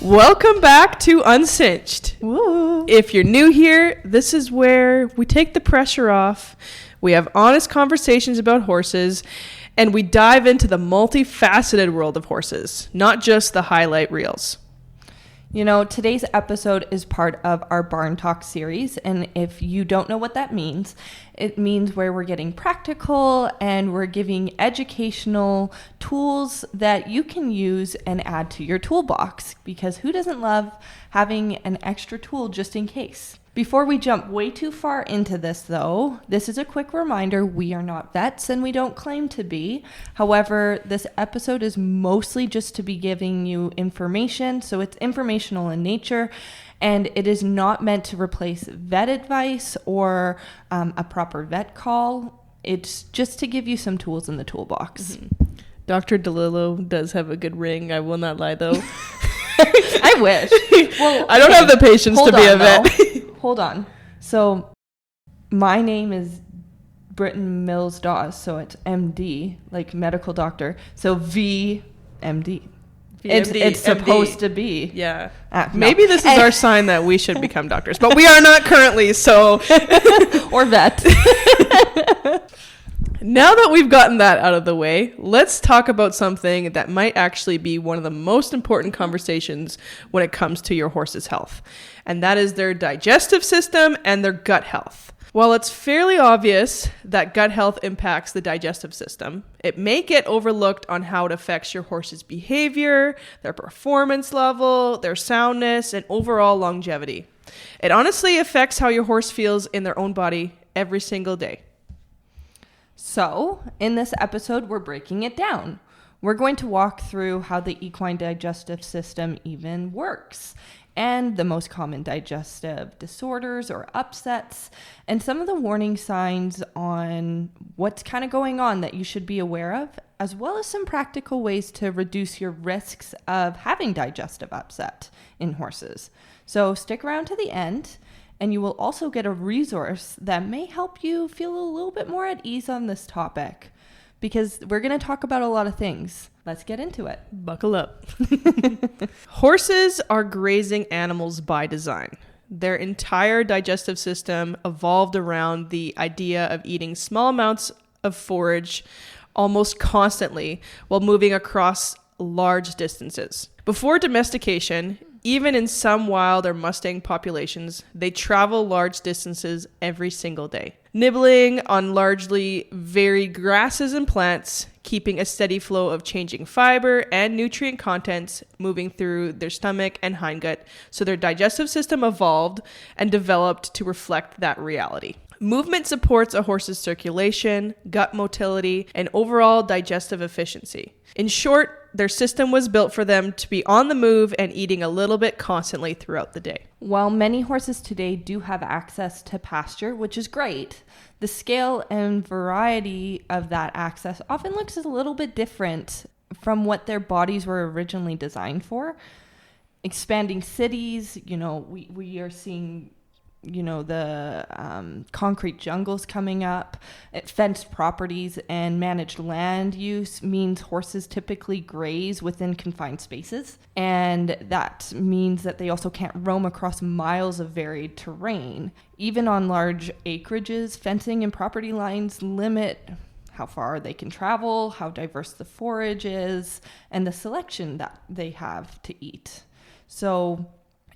Welcome back to Uncinched. Woo. If you're new here, this is where we take the pressure off. We have honest conversations about horses, and we dive into the multifaceted world of horses, not just the highlight reels. You know, today's episode is part of our Barn Talk series, and if you don't know what that means, it means where we're getting practical and we're giving educational tools that you can use and add to your toolbox, because who doesn't love having an extra tool just in case? Before we jump way too far into this, though, this is a quick reminder. We are not vets and we don't claim to be. However, this episode is mostly just to be giving you information. So it's informational in nature, and it is not meant to replace vet advice or a proper vet call. It's just to give you some tools in the toolbox. Mm-hmm. Dr. DeLillo does have a good ring. I will not lie, though. I wish. Well, I don't have the patience to be a vet. Hold on. So my name is Britton Mills Dawes, so it's MD, like medical doctor. So VMD. It's supposed to be. Yeah. No. Maybe this is our sign that we should become doctors, but we are not currently, so. Or vet. Now that we've gotten that out of the way, let's talk about something that might actually be one of the most important conversations when it comes to your horse's health, and that is their digestive system and their gut health. While it's fairly obvious that gut health impacts the digestive system, it may get overlooked on how it affects your horse's behavior, their performance level, their soundness, and overall longevity. It honestly affects how your horse feels in their own body every single day. So, in this episode, we're breaking it down. We're going to walk through how the equine digestive system even works, and the most common digestive disorders or upsets, and some of the warning signs on what's kind of going on that you should be aware of, as well as some practical ways to reduce your risks of having digestive upset in horses. So stick around to the end, and you will also get a resource that may help you feel a little bit more at ease on this topic, because we're going to talk about a lot of things. Let's get into it. Buckle up. Horses are grazing animals by design. Their entire digestive system evolved around the idea of eating small amounts of forage almost constantly while moving across large distances. Before domestication, even in some wild or Mustang populations, they travel large distances every single day, nibbling on largely varied grasses and plants, keeping a steady flow of changing fiber and nutrient contents moving through their stomach and hindgut, so their digestive system evolved and developed to reflect that reality. Movement supports a horse's circulation, gut motility, and overall digestive efficiency. In short, their system was built for them to be on the move and eating a little bit constantly throughout the day. While many horses today do have access to pasture, which is great, the scale and variety of that access often looks a little bit different from what their bodies were originally designed for. Expanding cities, we are seeing the concrete jungles coming up. Fenced properties and managed land use means horses typically graze within confined spaces. And that means that they also can't roam across miles of varied terrain. Even on large acreages, fencing and property lines limit how far they can travel, how diverse the forage is, and the selection that they have to eat. So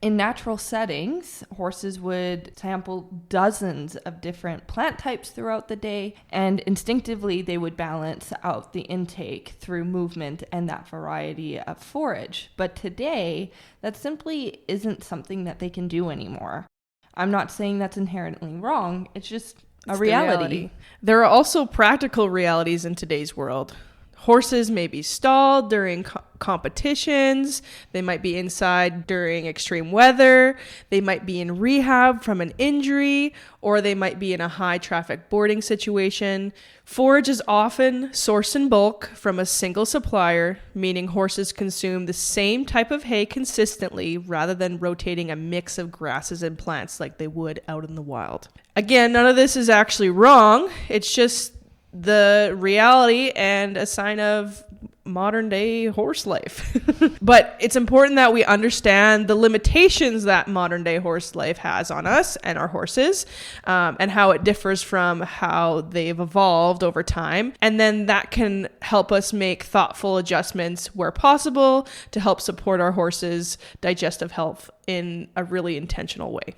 in natural settings, horses would sample dozens of different plant types throughout the day, and instinctively they would balance out the intake through movement and that variety of forage. But today, that simply isn't something that they can do anymore. I'm not saying that's inherently wrong, it's just a reality. There are also practical realities in today's world. Horses may be stalled during competitions. They might be inside during extreme weather. They might be in rehab from an injury, or they might be in a high traffic boarding situation. Forage is often sourced in bulk from a single supplier, meaning horses consume the same type of hay consistently rather than rotating a mix of grasses and plants like they would out in the wild. Again, none of this is actually wrong. It's just the reality and a sign of modern day horse life. But it's important that we understand the limitations that modern day horse life has on us and our horses, and how it differs from how they've evolved over time. And then that can help us make thoughtful adjustments where possible to help support our horses' digestive health in a really intentional way.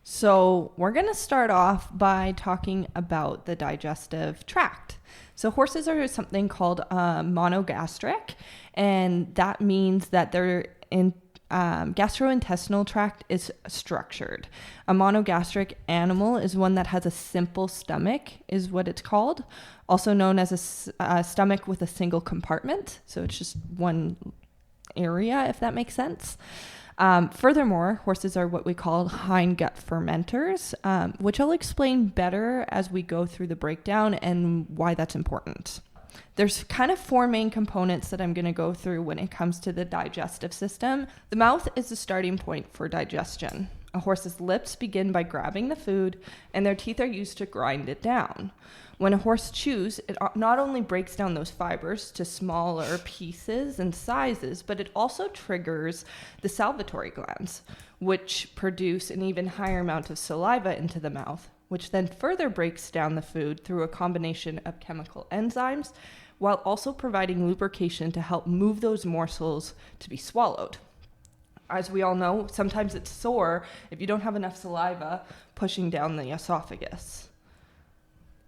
So we're going to start off by talking about the digestive tract. So horses are something called monogastric, and that means that their gastrointestinal tract is structured. A monogastric animal is one that has a simple stomach, is what it's called, also known as a stomach with a single compartment. So it's just one area, if that makes sense. Furthermore, horses are what we call hindgut fermenters, which I'll explain better as we go through the breakdown and why that's important. There's kind of four main components that I'm going to go through when it comes to the digestive system. The mouth is the starting point for digestion. A horse's lips begin by grabbing the food, and their teeth are used to grind it down. When a horse chews, it not only breaks down those fibers to smaller pieces and sizes, but it also triggers the salivary glands, which produce an even higher amount of saliva into the mouth, which then further breaks down the food through a combination of chemical enzymes, while also providing lubrication to help move those morsels to be swallowed. As we all know, sometimes it's sore if you don't have enough saliva pushing down the esophagus.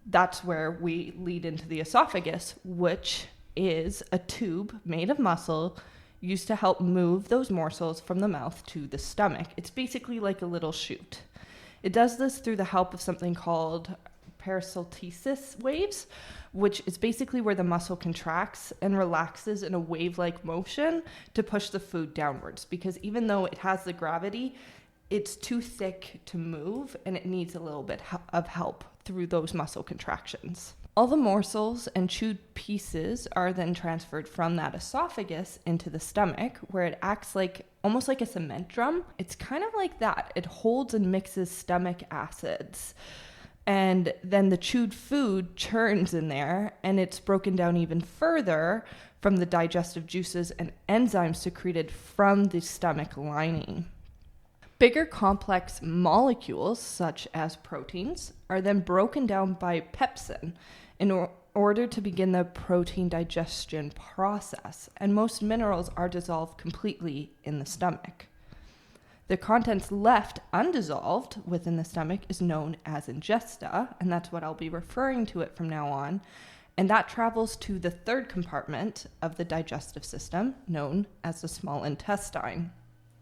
That's where we lead into the esophagus, which is a tube made of muscle used to help move those morsels from the mouth to the stomach. It's basically like a little chute. It does this through the help of something called peristaltitis waves, which is basically where the muscle contracts and relaxes in a wave-like motion to push the food downwards. Because even though it has the gravity, it's too thick to move, and it needs a little bit of help through those muscle contractions. All the morsels and chewed pieces are then transferred from that esophagus into the stomach, where it acts like almost like a cement drum. It's kind of like that. It holds and mixes stomach acids. And then the chewed food churns in there, and it's broken down even further from the digestive juices and enzymes secreted from the stomach lining. Bigger complex molecules, such as proteins, are then broken down by pepsin in order to begin the protein digestion process, and most minerals are dissolved completely in the stomach. The contents left undissolved within the stomach is known as ingesta, and that's what I'll be referring to it from now on, and that travels to the third compartment of the digestive system, known as the small intestine.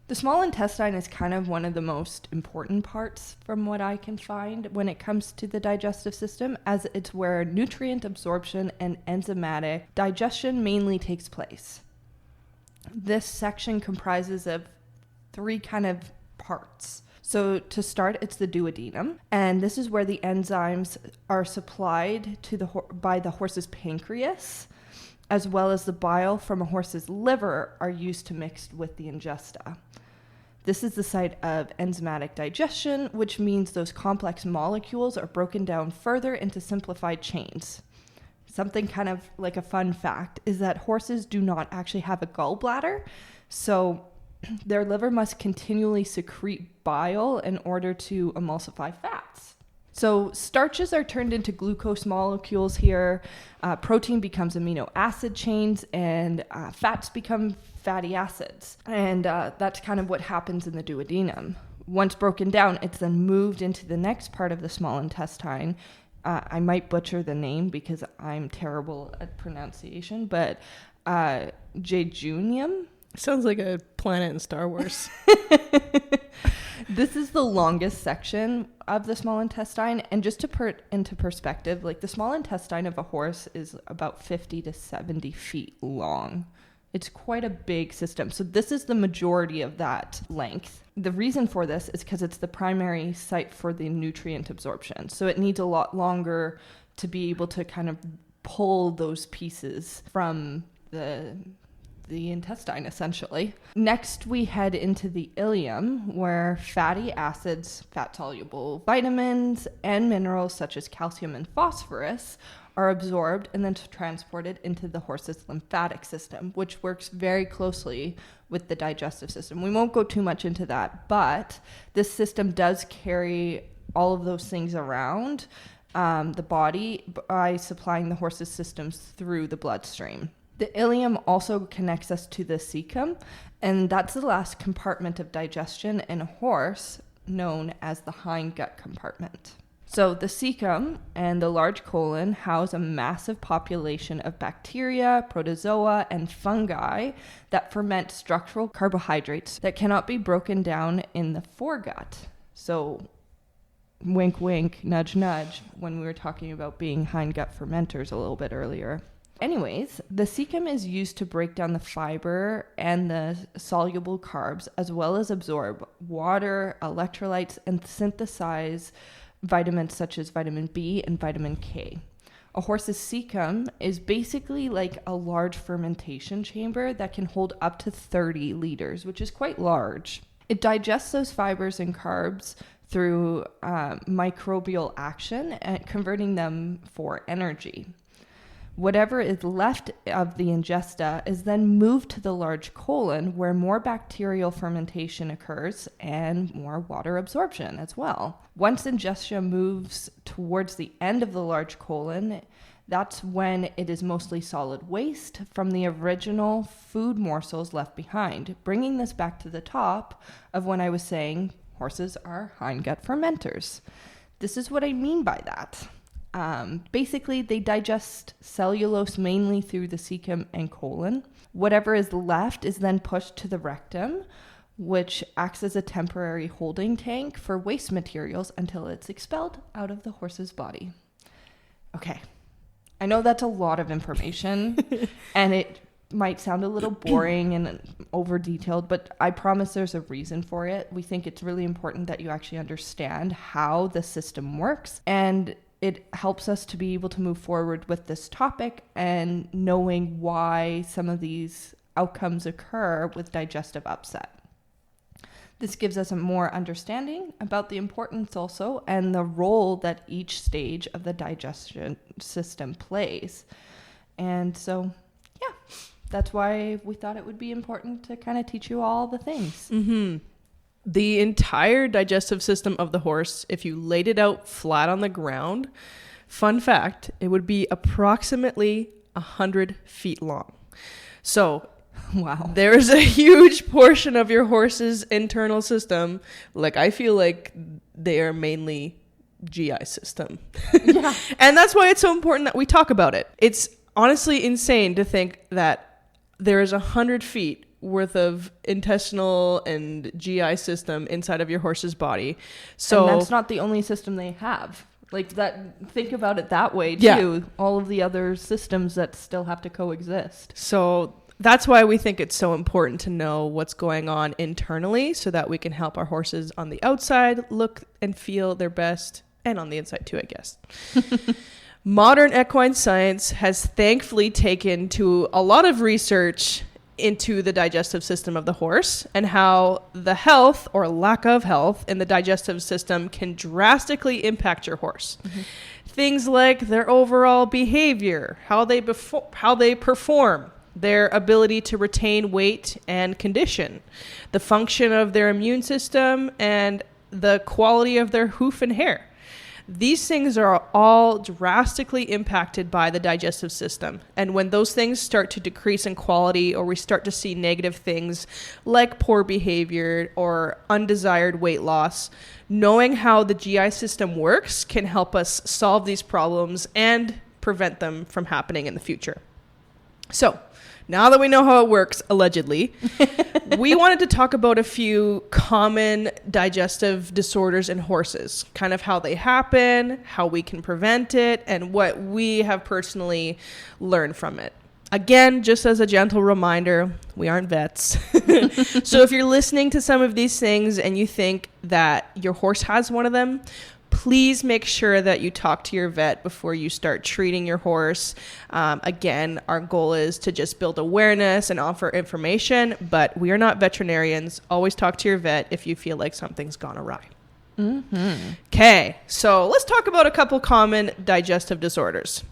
The small intestine is kind of one of the most important parts from what I can find when it comes to the digestive system, as it's where nutrient absorption and enzymatic digestion mainly takes place. This section comprises of three kind of parts. So to start, it's the duodenum, and this is where the enzymes are supplied to by the horse's pancreas, as well as the bile from a horse's liver are used to mix with the ingesta. This is the site of enzymatic digestion, which means those complex molecules are broken down further into simplified chains. Something kind of like a fun fact is that horses do not actually have a gallbladder, so their liver must continually secrete bile in order to emulsify fats. So starches are turned into glucose molecules here, protein becomes amino acid chains, and fats become fatty acids. And that's kind of what happens in the duodenum. Once broken down, it's then moved into the next part of the small intestine. I might butcher the name because I'm terrible at pronunciation, but jejunium? Sounds like a planet in Star Wars. This is the longest section of the small intestine, and just to put into perspective, like the small intestine of a horse is about 50 to 70 feet long. It's quite a big system. So this is the majority of that length. The reason for this is because it's the primary site for the nutrient absorption. So it needs a lot longer to be able to kind of pull those pieces from the intestine, essentially. Next, we head into the ileum, where fatty acids, fat-soluble vitamins, and minerals such as calcium and phosphorus are absorbed and then transported into the horse's lymphatic system, which works very closely with the digestive system. We won't go too much into that, but this system does carry all of those things around the body by supplying the horse's systems through the bloodstream. The ileum also connects us to the cecum, and that's the last compartment of digestion in a horse, known as the hindgut compartment. So the cecum and the large colon house a massive population of bacteria, protozoa, and fungi that ferment structural carbohydrates that cannot be broken down in the foregut. So wink, wink, nudge, nudge, when we were talking about being hindgut fermenters a little bit earlier. Anyways, the cecum is used to break down the fiber and the soluble carbs, as well as absorb water, electrolytes, and synthesize vitamins such as vitamin B and vitamin K. A horse's cecum is basically like a large fermentation chamber that can hold up to 30 liters, which is quite large. It digests those fibers and carbs through microbial action and converting them for energy. Whatever is left of the ingesta is then moved to the large colon, where more bacterial fermentation occurs and more water absorption as well. Once ingestion moves towards the end of the large colon, that's when it is mostly solid waste from the original food morsels left behind, bringing this back to the top of when I was saying horses are hindgut fermenters. This is what I mean by that. Basically, they digest cellulose mainly through the cecum and colon. Whatever is left is then pushed to the rectum, which acts as a temporary holding tank for waste materials until it's expelled out of the horse's body. Okay, I know that's a lot of information, and it might sound a little boring and over detailed, but I promise there's a reason for it. We think it's really important that you actually understand how the system works, and it helps us to be able to move forward with this topic and knowing why some of these outcomes occur with digestive upset. This gives us a more understanding about the importance also and the role that each stage of the digestion system plays. And so, yeah, that's why we thought it would be important to kind of teach you all the things. Mm-hmm. The entire digestive system of the horse, if you laid it out flat on the ground, fun fact, it would be approximately 100 feet long. So, wow, there's a huge portion of your horse's internal system. Like, I feel like they are mainly GI system. Yeah. And that's why it's so important that we talk about it. It's honestly insane to think that there is 100 feet worth of intestinal and GI system inside of your horse's body. So and that's not the only system they have. Like that, think about it that way too. Yeah. All of the other systems that still have to coexist. So that's why we think it's so important to know what's going on internally so that we can help our horses on the outside look and feel their best, and on the inside too, I guess. Modern equine science has thankfully taken to a lot of research into the digestive system of the horse and how the health or lack of health in the digestive system can drastically impact your horse. Mm-hmm. Things like their overall behavior, how they perform, their ability to retain weight and condition, the function of their immune system, and the quality of their hoof and hair. These things are all drastically impacted by the digestive system. And when those things start to decrease in quality, or we start to see negative things like poor behavior or undesired weight loss, knowing how the GI system works can help us solve these problems and prevent them from happening in the future. So, now that we know how it works, allegedly, we wanted to talk about a few common digestive disorders in horses, kind of how they happen, how we can prevent it, and what we have personally learned from it. Again, just as a gentle reminder, we aren't vets. So if you're listening to some of these things and you think that your horse has one of them, please make sure that you talk to your vet before you start treating your horse. Again, our goal is to just build awareness and offer information, but we are not veterinarians. Always talk to your vet if you feel like something's gone awry. Okay, so let's talk about a couple common digestive disorders.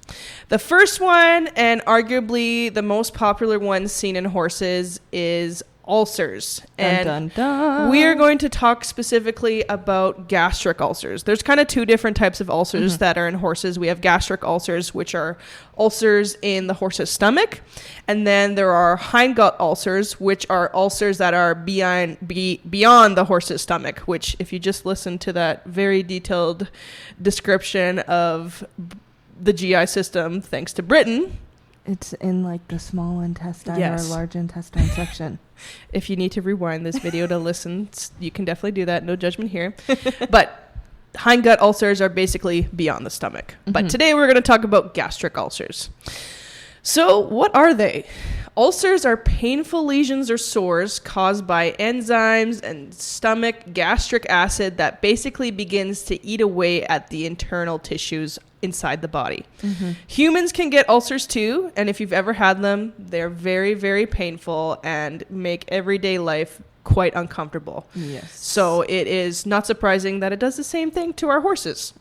The first one, and arguably the most popular one seen in horses, is ulcers. And dun, dun. we are going to talk specifically about gastric ulcers. There's kind of two different types of ulcers that are in horses. We have gastric ulcers, which are ulcers in the horse's stomach. And then there are hindgut ulcers, which are ulcers that are beyond the horse's stomach, which if you just listen to that very detailed description of the GI system, thanks to Britain. It's in like the small intestine Yes. or large intestine section. If you need to rewind this video to listen, you can definitely do that. No judgment here. But hindgut ulcers are basically beyond the stomach. But today we're going to talk about gastric ulcers. So what are they? Ulcers are painful lesions or sores caused by enzymes and stomach gastric acid that basically begins to eat away at the internal tissues inside the body. Humans can get ulcers too, and if you've ever had them, they're very, very painful and make everyday life quite uncomfortable. Yes. So it is not surprising that it does the same thing to our horses.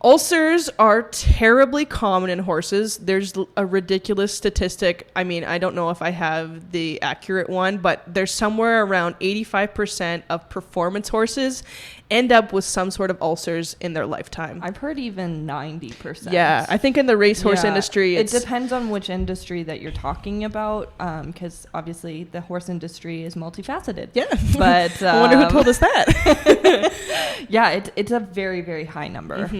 Ulcers are terribly common in horses. There's a ridiculous statistic. I mean, I don't know if I have the accurate one, but there's somewhere around 85% of performance horses end up with some sort of ulcers in their lifetime. I've heard even 90%. Yeah, I think in the racehorse industry, it depends on which industry that you're talking about, because obviously the horse industry is multifaceted. Yeah, but I wonder who told us that. Yeah, it's a very, very high number.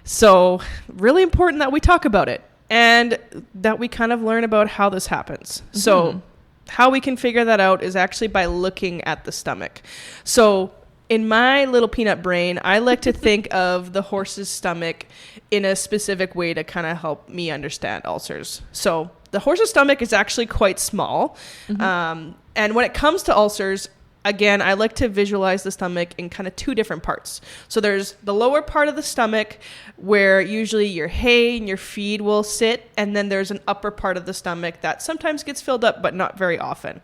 So really important that we talk about it and that we kind of learn about how this happens. So how we can figure that out is actually by looking at the stomach. So in my little peanut brain, I like to think of the horse's stomach in a specific way to kind of help me understand ulcers. So the horse's stomach is actually quite small. And when it comes to ulcers, again, I like to visualize the stomach in kind of two different parts. So there's the lower part of the stomach where usually your hay and your feed will sit. And then there's an upper part of the stomach that sometimes gets filled up, but not very often.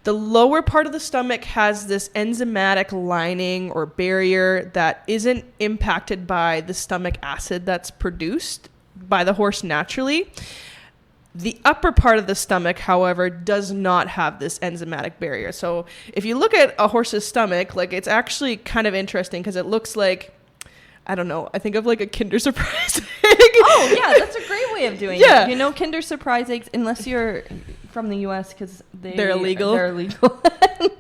The lower part of the stomach has this enzymatic lining or barrier that isn't impacted by the stomach acid that's produced by the horse naturally. The upper part of the stomach, however, does not have this enzymatic barrier. So if you look at a horse's stomach, like it's actually kind of interesting because it looks like, I don't know, I think of like a Kinder Surprise egg. Oh, yeah, that's a great way of doing it. You know, Kinder Surprise eggs, unless you're from the U.S. because they're illegal. They're illegal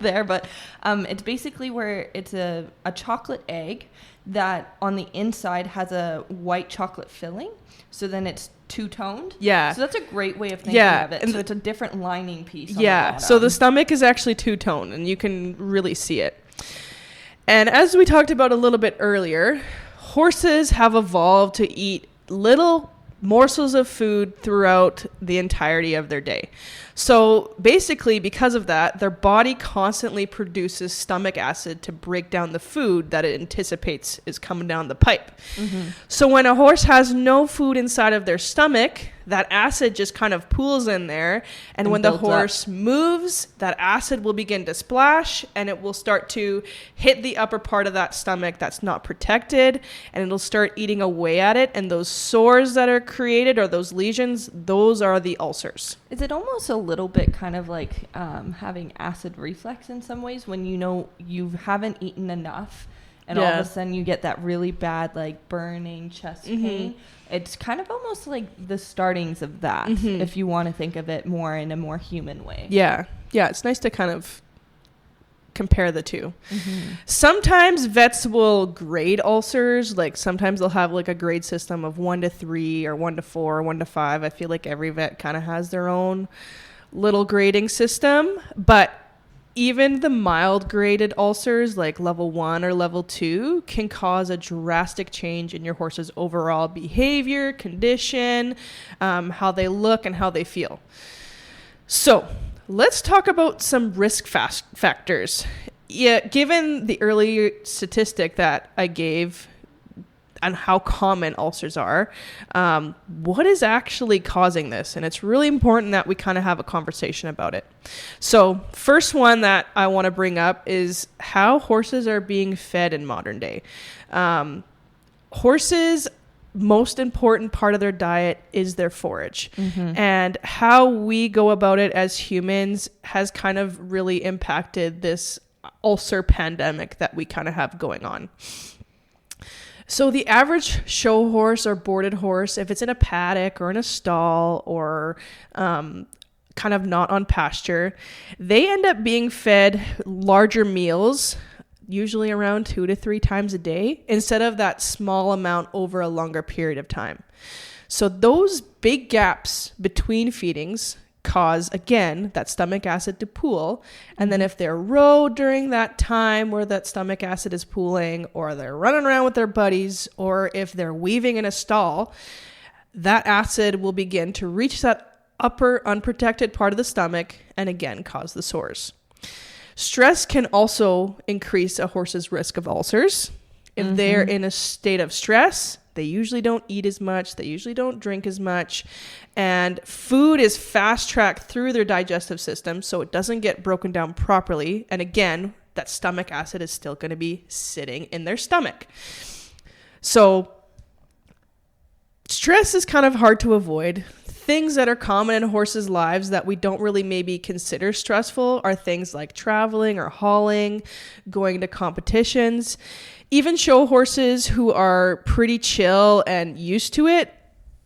there, but it's basically where it's a chocolate egg that on the inside has a white chocolate filling. So then it's two-toned. Yeah. So that's a great way of thinking of it. And so it's a different lining piece. Yeah. So the stomach is actually two-toned, and you can really see it. And as we talked about a little bit earlier, horses have evolved to eat little morsels of food throughout the entirety of their day. So basically, because of that, their body constantly produces stomach acid to break down the food that it anticipates is coming down the pipe. So when a horse has no food inside of their stomach, that acid just kind of pools in there. And when the horse moves, that acid will begin to splash and it will start to hit the upper part of that stomach that's not protected, and it'll start eating away at it. And those sores that are created, or those lesions, those are the ulcers. Is it almost a little bit kind of like having acid reflux in some ways when you know you haven't eaten enough and all of a sudden you get that really bad like burning chest pain? It's kind of almost like the startings of that, if you want to think of it more in a more human way. Yeah. Yeah, it's nice to kind of compare the two. Sometimes vets will grade ulcers. Like sometimes they'll have like a grade system of 1 to 3 or 1 to 4 or 1 to 5. I feel like every vet kind of has their own little grading system, but even the mild graded ulcers like level 1 or level 2 can cause a drastic change in your horse's overall behavior, condition, how they look and how they feel. So let's talk about some risk factors. Yeah, given the earlier statistic that I gave, how common ulcers are, what is actually causing this? And it's really important that we kind of have a conversation about it. So first one that I want to bring up is how horses are being fed in modern day. Horses, most important part of their diet is their forage. And how we go about it as humans has kind of really impacted this ulcer pandemic that we kind of have going on. So the average show horse or boarded horse, if it's in a paddock or in a stall or kind of not on pasture, they end up being fed larger meals, usually around 2 to 3 times a day, instead of that small amount over a longer period of time. So those big gaps between feedings cause, again, that stomach acid to pool. And then if they're rowed during that time where that stomach acid is pooling, or they're running around with their buddies, or if they're weaving in a stall, that acid will begin to reach that upper unprotected part of the stomach and again cause the sores. Stress can also increase a horse's risk of ulcers. If they're in a state of stress, they usually don't eat as much. They usually don't drink as much. And food is fast-tracked through their digestive system, so it doesn't get broken down properly. And again, that stomach acid is still going to be sitting in their stomach. So stress is kind of hard to avoid. Things that are common in horses' lives that we don't really maybe consider stressful are things like traveling or hauling, going to competitions. Even show horses who are pretty chill and used to it,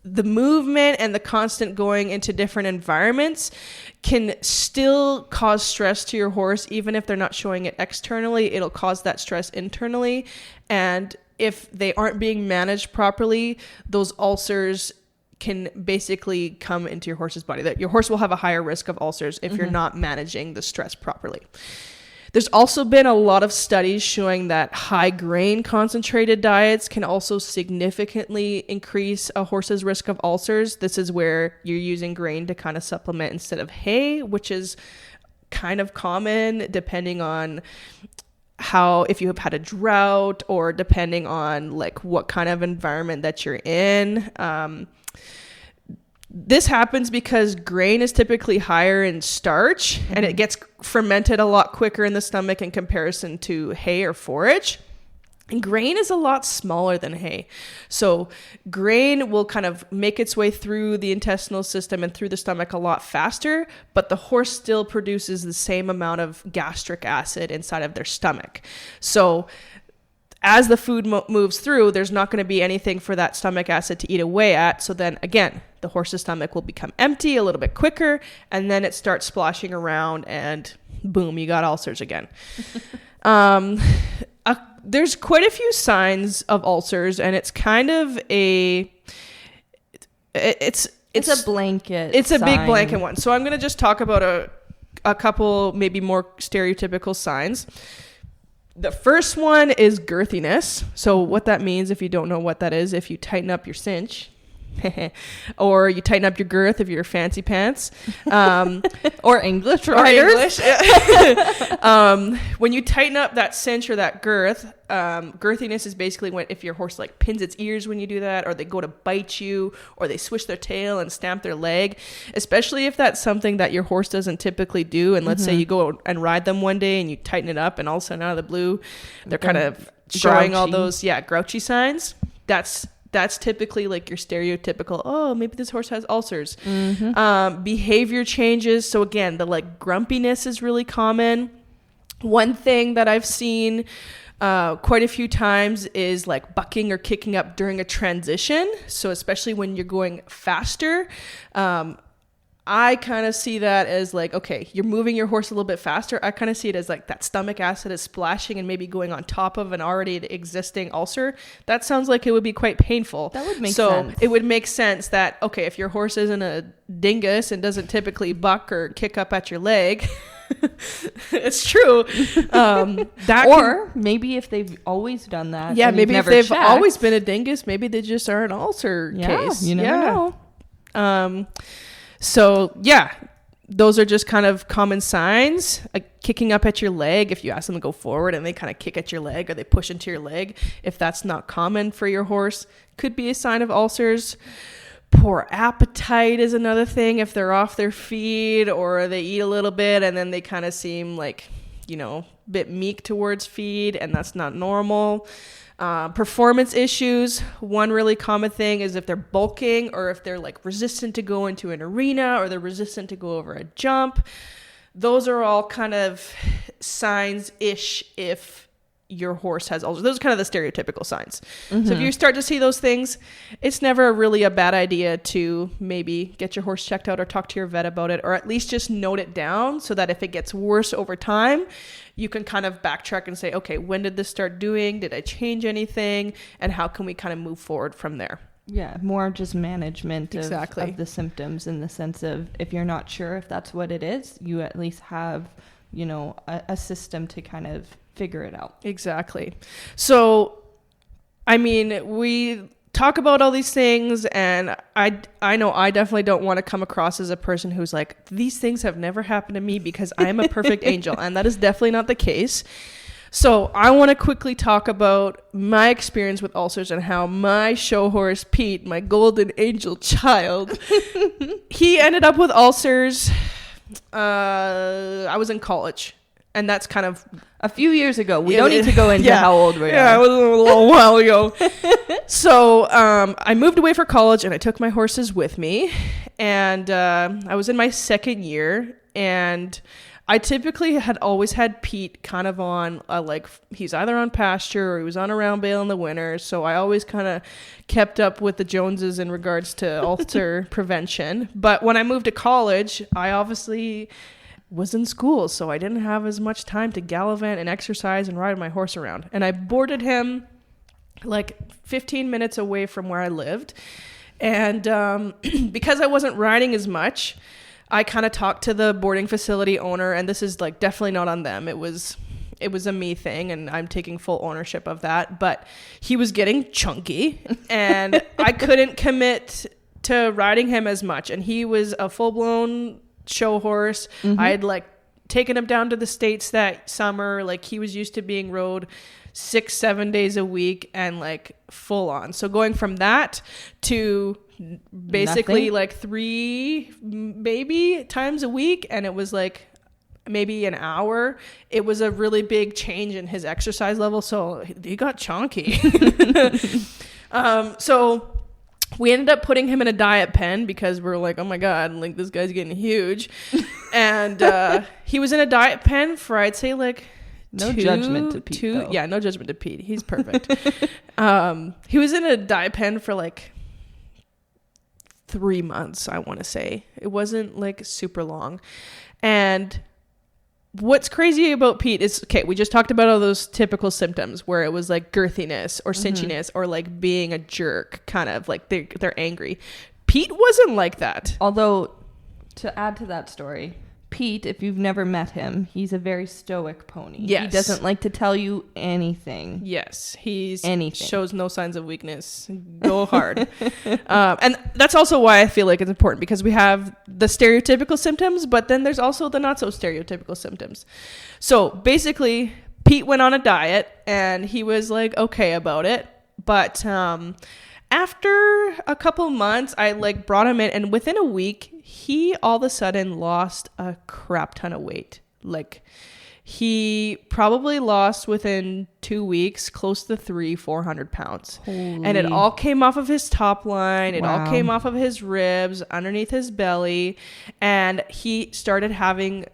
the movement and the constant going into different environments can still cause stress to your horse. Even if they're not showing it externally, it'll cause that stress internally. And if they aren't being managed properly, those ulcers can basically come into your horse's body. That your horse will have a higher risk of ulcers if you're not managing the stress properly. There's also been a lot of studies showing that high grain concentrated diets can also significantly increase a horse's risk of ulcers. This is where you're using grain to kind of supplement instead of hay, which is kind of common depending on if you have had a drought or depending on like what kind of environment that you're in. This happens because grain is typically higher in starch and it gets fermented a lot quicker in the stomach in comparison to hay or forage. And grain is a lot smaller than hay. So grain will kind of make its way through the intestinal system and through the stomach a lot faster, but the horse still produces the same amount of gastric acid inside of their stomach. So as the food moves through, there's not going to be anything for that stomach acid to eat away at. So then again, the horse's stomach will become empty a little bit quicker, and then it starts splashing around and boom, you got ulcers again. There's quite a few signs of ulcers, and it's kind of it's a blanket. It's a big blanket one. So I'm going to just talk about a couple maybe more stereotypical signs. The first one is girthiness. So what that means, if you don't know what that is, if you tighten up your cinch, or you tighten up your girth if you're fancy pants, or English writers. When you tighten up that cinch or that girth, girthiness is basically if your horse like pins its ears when you do that, or they go to bite you, or they swish their tail and stamp their leg, especially if that's something that your horse doesn't typically do. And let's say you go and ride them one day and you tighten it up, and all of a sudden out of the blue, they're kind of showing all those grouchy signs. That's typically like your stereotypical, oh, maybe this horse has ulcers. Behavior changes. So again, the like grumpiness is really common. One thing that I've seen quite a few times is like bucking or kicking up during a transition. So especially when you're going faster, I kind of see that as like, okay, you're moving your horse a little bit faster. I kind of see it as like that stomach acid is splashing and maybe going on top of an already existing ulcer. That sounds like it would be quite painful. That would make sense. So it would make sense that, okay, if your horse isn't a dingus and doesn't typically buck or kick up at your leg, it's true. Maybe if they've always done that. Yeah, maybe if they've always been a dingus, maybe they just are an ulcer case. You never know. So yeah, those are just kind of common signs. Like kicking up at your leg, if you ask them to go forward and they kind of kick at your leg or they push into your leg, if that's not common for your horse, could be a sign of ulcers. Poor appetite is another thing. If they're off their feed or they eat a little bit and then they kind of seem like, a bit meek towards feed, and that's not normal. Performance issues. One really common thing is if they're bulking or if they're like resistant to go into an arena or they're resistant to go over a jump. Those are all kind of signs-ish if your horse has ulcers. Those are kind of the stereotypical signs. Mm-hmm. So if you start to see those things, it's never really a bad idea to maybe get your horse checked out or talk to your vet about it, or at least just note it down so that if it gets worse over time, you can kind of backtrack and say, okay, when did this start doing? Did I change anything? And how can we kind of move forward from there? Yeah, more just management exactly. of the symptoms, in the sense of if you're not sure if that's what it is, you at least have, a system to kind of figure it out. Exactly. So, I mean, we talk about all these things, and I know I definitely don't want to come across as a person who's like, these things have never happened to me because I am a perfect angel, and that is definitely not the case. So I want to quickly talk about my experience with ulcers and how my show horse, Pete, my golden angel child, he ended up with ulcers. I was in college. And that's kind of a few years ago. We don't need to go into how old we are. Yeah, it was a little while ago. So I moved away for college and I took my horses with me. And I was in my second year. And I typically had always had Pete kind of on, he's either on pasture or he was on a round bale in the winter. So I always kind of kept up with the Joneses in regards to ulcer prevention. But when I moved to college, I obviously was in school, so I didn't have as much time to gallivant and exercise and ride my horse around. And I boarded him like 15 minutes away from where I lived. And because I wasn't riding as much, I kind of talked to the boarding facility owner, and this is like definitely not on them. It was a me thing, and I'm taking full ownership of that. But he was getting chunky, and I couldn't commit to riding him as much. And he was a full-blown show horse. Mm-hmm. I had taken him down to the States that summer. He was used to being rode 6-7 days a week and full on. So going from that to basically nothing? 3 maybe times a week, and it was maybe an hour. It was a really big change in his exercise level. So he got chunky. So we ended up putting him in a diet pen because we're like, oh my God, this guy's getting huge. And he was in a diet pen for, I'd say no judgment to Pete. Yeah, no judgment to Pete. He's perfect. He was in a diet pen for 3 months, I want to say. It wasn't super long. And what's crazy about Pete is, okay, we just talked about all those typical symptoms where it was girthiness or cinchiness or being a jerk, kind of they're angry. Pete wasn't like that. Although, to add to that story, Pete, if you've never met him, he's a very stoic pony. Yes. He doesn't like to tell you anything. Yes. He's anything. Shows no signs of weakness. Go hard. And that's also why I feel it's important, because we have the stereotypical symptoms, but then there's also the not so stereotypical symptoms. So basically, Pete went on a diet and he was okay about it. But after a couple months, I brought him in, and within a week, he all of a sudden lost a crap ton of weight. He probably lost within 2 weeks close to 300-400 pounds. Holy. And it all came off of his top line. It all came off of his ribs, underneath his belly. And he started having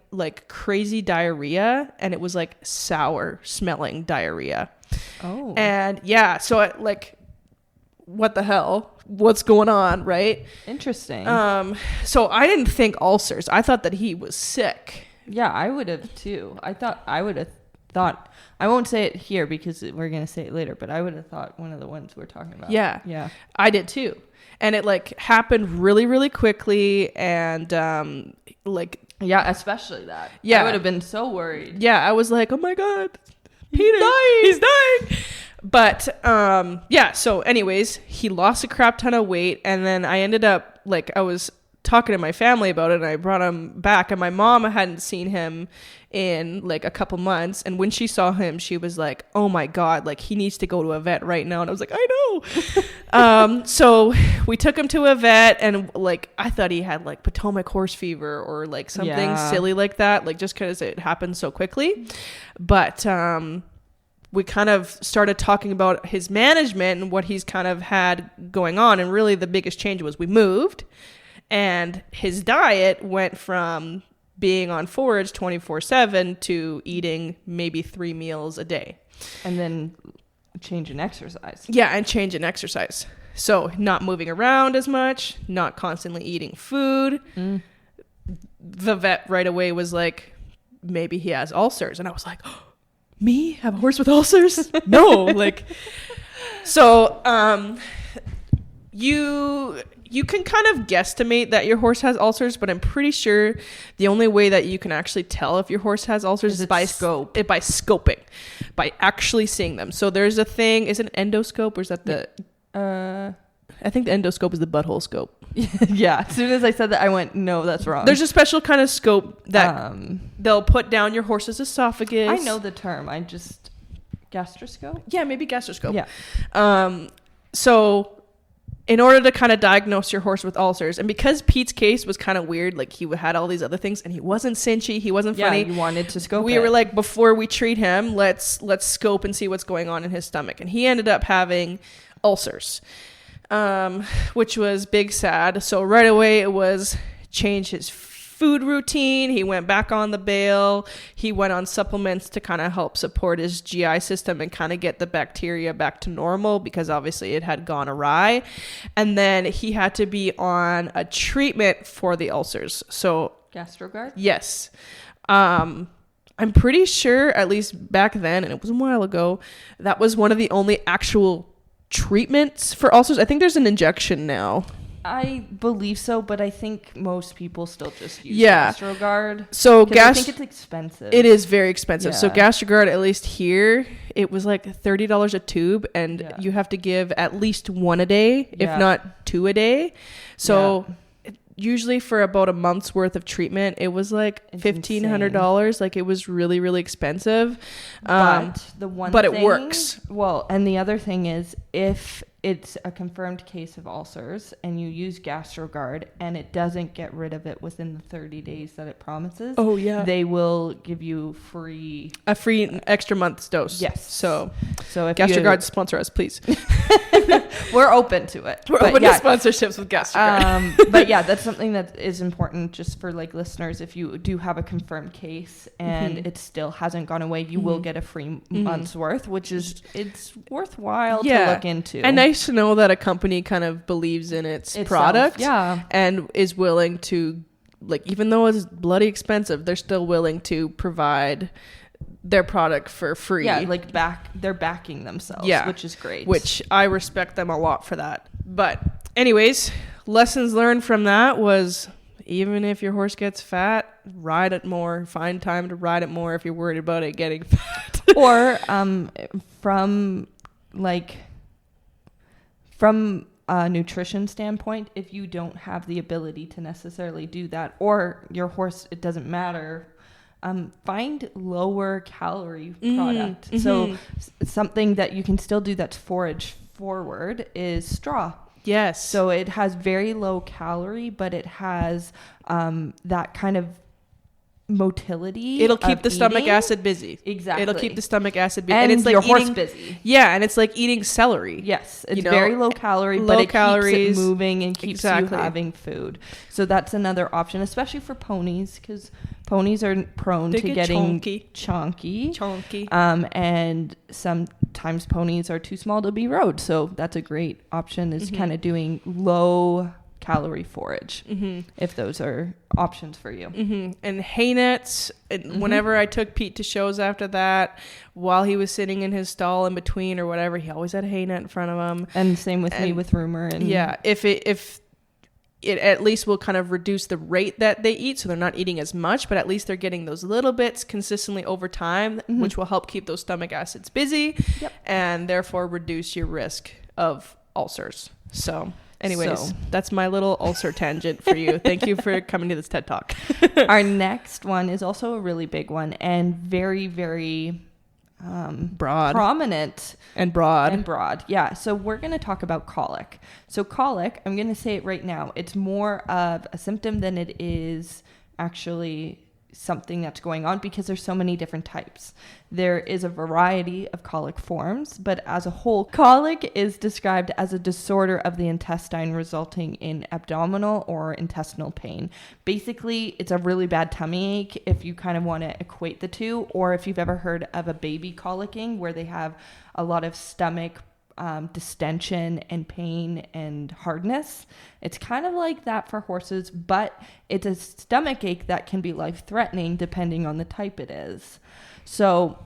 crazy diarrhea, and it was sour smelling diarrhea. Oh. And yeah, so what the hell? What's going on, right? Interesting. So I didn't think ulcers. I thought that he was sick. Yeah, I would have too. I would have thought, I won't say it here because we're going to say it later, but I would have thought one of the ones we're talking about. Yeah. Yeah. I did too. And it happened really, really quickly. And yeah, especially that. Yeah. I would have been so worried. Yeah. I was like, oh my God, He's dying. But yeah, so anyways, he lost a crap ton of weight, and then I ended up I was talking to my family about it, and I brought him back, and my mom hadn't seen him in like a couple months, and when she saw him, she was like, oh my god, like he needs to go to a vet right now. And I was like, I know. So we took him to a vet, and like I thought he had like Potomac horse fever or like something silly like that, like just because it happened so quickly. But we kind of started talking about his management and what he's kind of had going on, and really the biggest change was we moved, and his diet went from being on forage 24/7 to eating maybe 3 meals a day. And then change in exercise. Yeah, and change in exercise. So not moving around as much, not constantly eating food. The vet right away was like, maybe he has ulcers. And I was like, oh, me? Have a horse with ulcers? No. Like, so you can kind of guesstimate that your horse has ulcers, but I'm pretty sure the only way that you can actually tell if your horse has ulcers is by scope. By scoping, by actually seeing them. So there's a thing, is it an endoscope or is that the... I think the endoscope is the butthole scope. Yeah. As soon as I said that, I went, no, that's wrong. There's a special kind of scope that they'll put down your horse's esophagus. I know the term. Gastroscope? Yeah, maybe gastroscope. Yeah. So in order to kind of diagnose your horse with ulcers, and because Pete's case was kind of weird, like he had all these other things, and he wasn't cinchy, he wasn't funny. Yeah, you wanted to scope We were like, before we treat him, let's scope and see what's going on in his stomach. And he ended up having ulcers, which was big sad. So right away it was change his food routine. He went back on the bale. He went on supplements to kind of help support his GI system and kind of get the bacteria back to normal, because obviously it had gone awry. And then he had to be on a treatment for the ulcers. So GastroGuard? Yes. I'm pretty sure, at least back then, and it was a while ago, that was one of the only actual treatments for ulcers. I think there's an injection now. I believe so, but I think most people still just use GastroGuard. So I think it's expensive. It is very expensive. Yeah. So GastroGuard, at least here, it was like $30 a tube, and you have to give at least one a day, if not 2 a day. So usually for about a month's worth of treatment, it was like $1,500. Like it was really, really expensive. But it works. Well, and the other thing is, if it's a confirmed case of ulcers and you use GastroGuard and it doesn't get rid of it within the 30 days that it promises, they will give you a free extra month's dose. Yes. So if GastroGuard, sponsor us, please. We're open to it. We're open to sponsorships with GastroGuard. But yeah, that's something that is important just for like listeners. If you do have a confirmed case and it still hasn't gone away, you will get a free month's worth, which is, it's worthwhile to look into. And nice to know that a company kind of believes in its product and is willing to, like, even though it's bloody expensive, they're still willing to provide their product for free. Yeah, like they're backing themselves, which is great. Which I respect them a lot for that. But anyways, lessons learned from that was, even if your horse gets fat, ride it more. Find time to ride it more if you're worried about it getting fat. Or from a nutrition standpoint, if you don't have the ability to necessarily do that, or your horse, it doesn't matter, find lower calorie product. So something that you can still do that's forage forward is straw. Yes. So it has very low calorie, but it has that kind of motility. It'll keep the stomach acid busy. Exactly. It'll keep the stomach acid busy. And it's like your horse busy. Yeah, and it's like eating celery. Yes. It's very low calorie, but it keeps it moving and keeps you having food. So that's another option, especially for ponies, because ponies are prone to getting chonky. And sometimes ponies are too small to be rode. So that's a great option, is kind of doing low calorie forage, if those are options for you. And hay nets, whenever I took Pete to shows after that, while he was sitting in his stall in between or whatever, he always had a hay net in front of him. And same with me with Rumor. And if it at least will kind of reduce the rate that they eat, so they're not eating as much, but at least they're getting those little bits consistently over time, which will help keep those stomach acids busy and therefore reduce your risk of ulcers. Anyways, that's my little ulcer tangent for you. Thank you for coming to this TED Talk. Our next one is also a really big one and very, very broad. Prominent. And broad. And broad. Yeah. So we're going to talk about colic. So colic, I'm going to say it right now. It's more of a symptom than it is actually something that's going on because there's so many different types. There is a variety of colic forms, but as a whole, colic is described as a disorder of the intestine resulting in abdominal or intestinal pain. Basically, it's a really bad tummy ache if you kind of want to equate the two, or if you've ever heard of a baby colicking where they have a lot of stomach distension and pain and hardness. It's kind of like that for horses, but it's a stomach ache that can be life-threatening depending on the type it is. So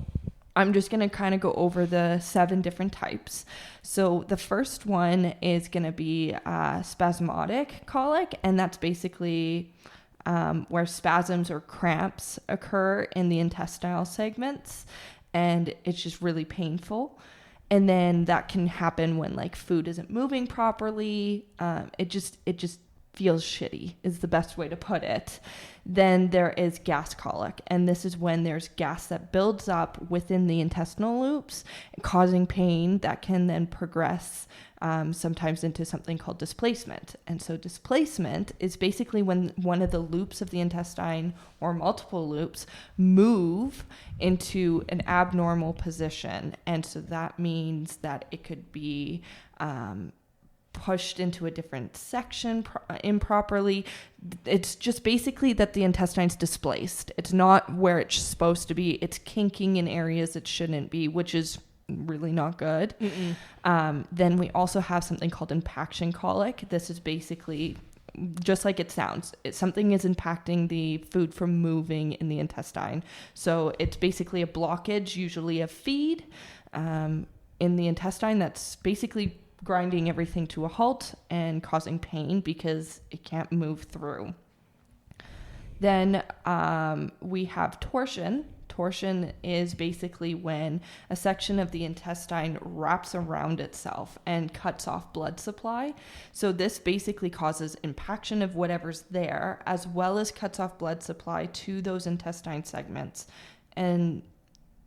I'm just going to kind of go over the 7 different types. So the first one is going to be spasmodic colic, and that's basically where spasms or cramps occur in the intestinal segments, and it's just really painful. And then that can happen when like food isn't moving properly. It just feels shitty is the best way to put it. Then there is gas colic, and this is when there's gas that builds up within the intestinal loops, causing pain that can then progress sometimes into something called displacement. And so displacement is basically when one of the loops of the intestine or multiple loops move into an abnormal position. And so that means that it could be pushed into a different section improperly. It's just basically that the intestine's displaced. It's not where it's supposed to be. It's kinking in areas it shouldn't be, which is really not good. Then we also have something called impaction colic. This is basically just like it sounds. Something is impacting the food from moving in the intestine. So it's basically a blockage, usually of feed in the intestine, that's basically grinding everything to a halt and causing pain because it can't move through. Then we have torsion. Torsion is basically when a section of the intestine wraps around itself and cuts off blood supply. So this basically causes impaction of whatever's there, as well as cuts off blood supply to those intestine segments. And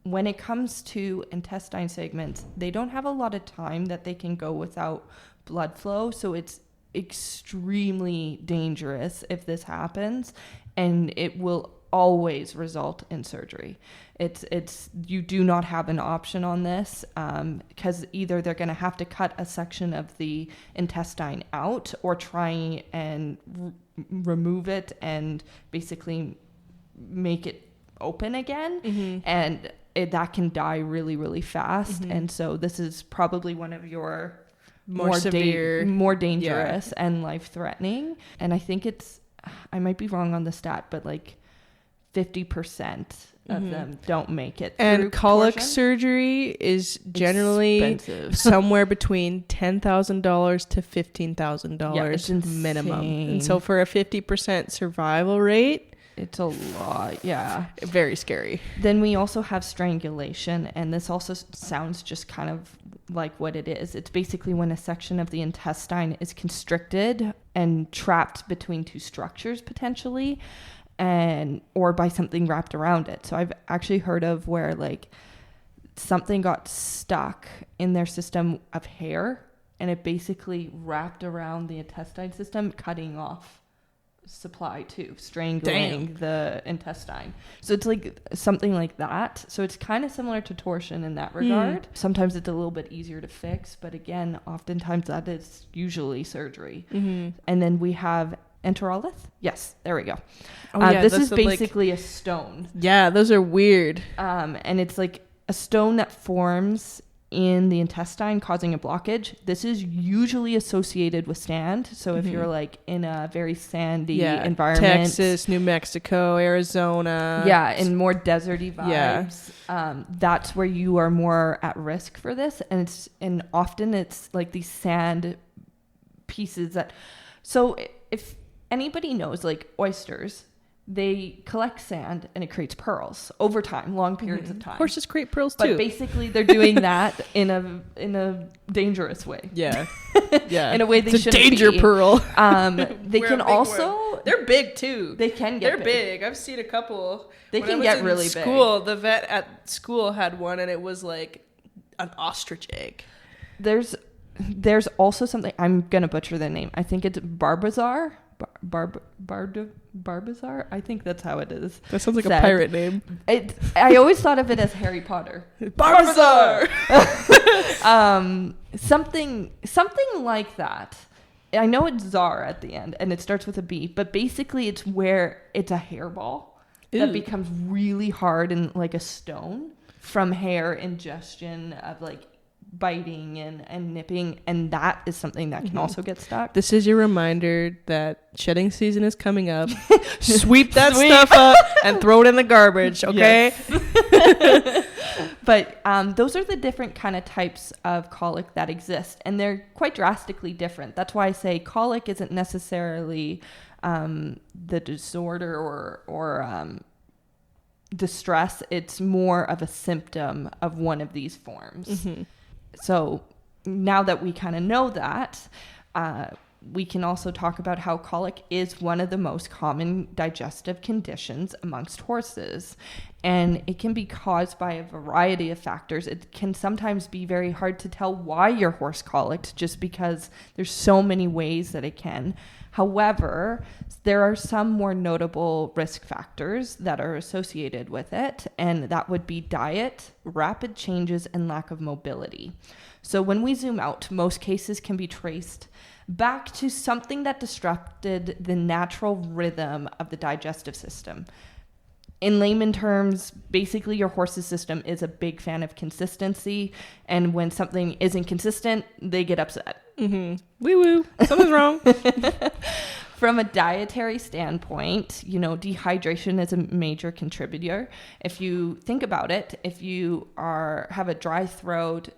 when it comes to intestine segments, they don't have a lot of time that they can go without blood flow. So it's extremely dangerous if this happens, and it will always result in surgery. It's you do not have an option on this because either they're going to have to cut a section of the intestine out or try and remove it and basically make it open again. And that can die really, really fast. And so this is probably one of your more severe, more dangerous and life-threatening. And I think I might be wrong on the stat, but like 50% of them don't make it. And colic surgery is generally expensive. Somewhere between $10,000 to $15,000 minimum. And so for a 50% survival rate, it's a lot, yeah. Very scary. Then we also have strangulation, and this also sounds just kind of like what it is. It's basically when a section of the intestine is constricted and trapped between two structures potentially, or by something wrapped around it. So I've actually heard of where like something got stuck in their system of hair, and it basically wrapped around the intestine system, cutting off supply too, strangling the intestine. So it's like something like that. So it's kind of similar to torsion in that regard. Sometimes it's a little bit easier to fix, but again, oftentimes that is usually surgery. And then we have enterolith. Yes, there we go. This is basically a stone. Yeah, those are weird. And it's like a stone that forms in the intestine, causing a blockage. This is usually associated with sand. So if you're like in a very sandy environment, Texas, New Mexico, Arizona, in more deserty vibes, that's where you are more at risk for this. And often it's like these sand pieces that. So if anybody knows, like oysters, they collect sand and it creates pearls over time, long periods of time. Horses create pearls too. But basically they're doing that in a dangerous way. Yeah. Yeah. In a way they it's shouldn't a danger be. pearl. They can also... They're big too. They can They're get big. I've seen a couple. They When can I was get in really school, big. The vet at school had one and it was like an ostrich egg. There's also something, I'm going to butcher the name. I think it's Barbazar. Barbazar? I think that's how it is. That sounds like a pirate name. I always thought of it as Harry Potter. Barbazar! Something like that. I know it's Zar at the end, and it starts with a B, but basically it's where it's a hairball that becomes really hard and like a stone from hair ingestion of like biting and nipping, and that is something that can also get stuck. This is your reminder that shedding season is coming up. Sweep that stuff up and throw it in the garbage, okay? Yes. But those are the different kind of types of colic that exist, and they're quite drastically different. That's why I say colic isn't necessarily the disorder or distress. It's more of a symptom of one of these forms. Mm-hmm. So now that we kind of know that, we can also talk about how colic is one of the most common digestive conditions amongst horses. And it can be caused by a variety of factors. It can sometimes be very hard to tell why your horse colicked just because there's so many ways that it can. However, there are some more notable risk factors that are associated with it, and that would be diet, rapid changes, and lack of mobility. So when we zoom out, most cases can be traced back to something that disrupted the natural rhythm of the digestive system. In layman terms, basically your horse's system is a big fan of consistency, and when something isn't consistent, they get upset. Mm-hmm. Woo-woo, something's wrong. From a dietary standpoint, dehydration is a major contributor. If you think about it, if you have a dry throat,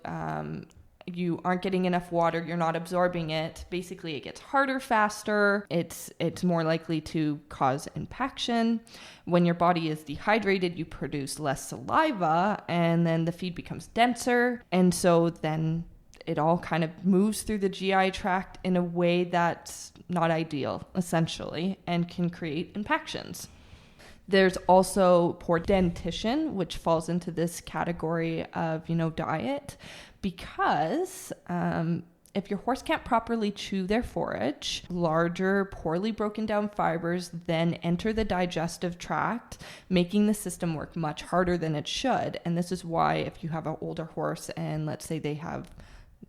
you aren't getting enough water, you're not absorbing it, basically it gets harder faster, it's more likely to cause impaction. When your body is dehydrated, you produce less saliva, and then the feed becomes denser, and so then it all kind of moves through the GI tract in a way that's not ideal, essentially, and can create impactions. There's also poor dentition, which falls into this category of, diet, because if your horse can't properly chew their forage, larger, poorly broken down fibers then enter the digestive tract, making the system work much harder than it should. And this is why if you have an older horse and let's say they have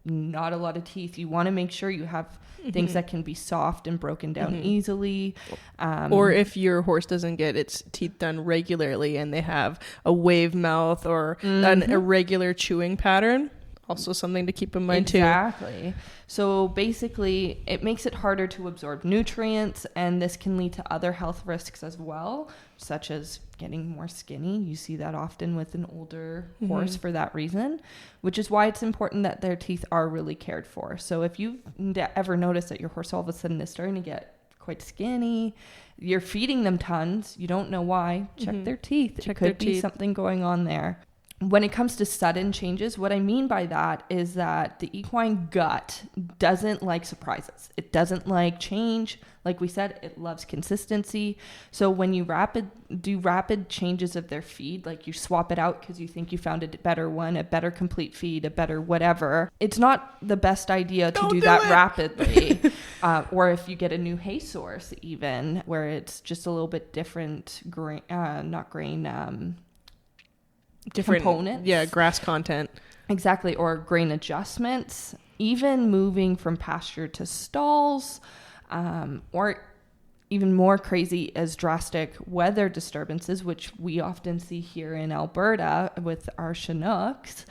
not a lot of teeth, you want to make sure you have things that can be soft and broken down easily. Or if your horse doesn't get its teeth done regularly and they have a wave mouth or an irregular chewing pattern, also something to keep in mind too. Exactly. So basically it makes it harder to absorb nutrients, and this can lead to other health risks as well, such as getting more skinny. You see that often with an older horse for that reason, which is why it's important that their teeth are really cared for. So if you've ever noticed that your horse all of a sudden is starting to get quite skinny, you're feeding them tons, you don't know why, check their teeth. It could be something going on there. When it comes to sudden changes, what I mean by that is that the equine gut doesn't like surprises. It doesn't like change. Like we said, it loves consistency. So when you do rapid changes of their feed, like you swap it out because you think you found a better one, a better complete feed, a better whatever, it's not the best idea to do that rapidly. Or if you get a new hay source even, where it's just a little bit different different components. Yeah, grass content. Exactly, or grain adjustments, even moving from pasture to stalls, or even more crazy as drastic weather disturbances, which we often see here in Alberta with our Chinooks.